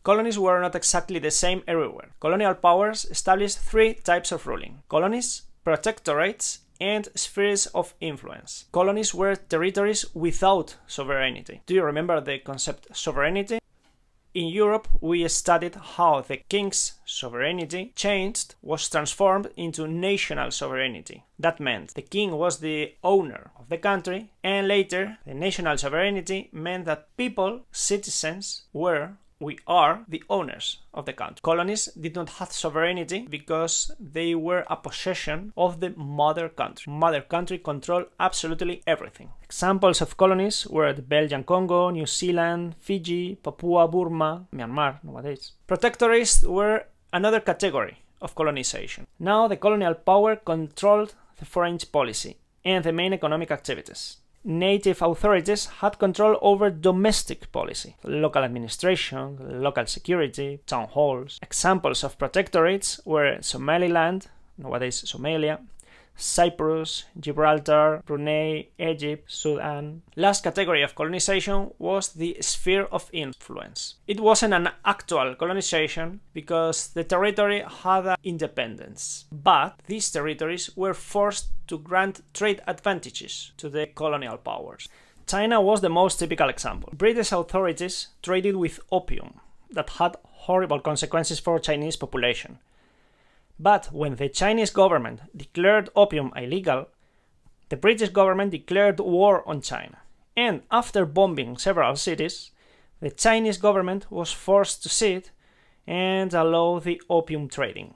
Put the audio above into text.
Colonies were not exactly the same everywhere. Colonial powers established three types of ruling: colonies, protectorates, and spheres of influence. Colonies were territories without sovereignty. Do you remember the concept sovereignty? In Europe, we studied how the king's sovereignty was transformed into national sovereignty. That meant the king was the owner of the country, and later the national sovereignty meant that people, citizens, we are the owners of the country. Colonies did not have sovereignty because they were a possession of the mother country. Mother country controlled absolutely everything. Examples of colonies were the Belgian Congo, New Zealand, Fiji, Papua, Burma, Myanmar nowadays. Protectorates were another category of colonization. Now the colonial power controlled the foreign policy and the main economic activities. Native authorities had control over domestic policy, local administration, local security, town halls. Examples of protectorates were Somaliland, nowadays Somalia, Cyprus, Gibraltar, Brunei, Egypt, Sudan. Last category of colonization was the sphere of influence. It wasn't an actual colonization because the territory had independence, but these territories were forced to grant trade advantages to the colonial powers. China was the most typical example. British authorities traded with opium that had horrible consequences for Chinese population. But when the Chinese government declared opium illegal, the British government declared war on China. And after bombing several cities, the Chinese government was forced to cede and allow the opium trading.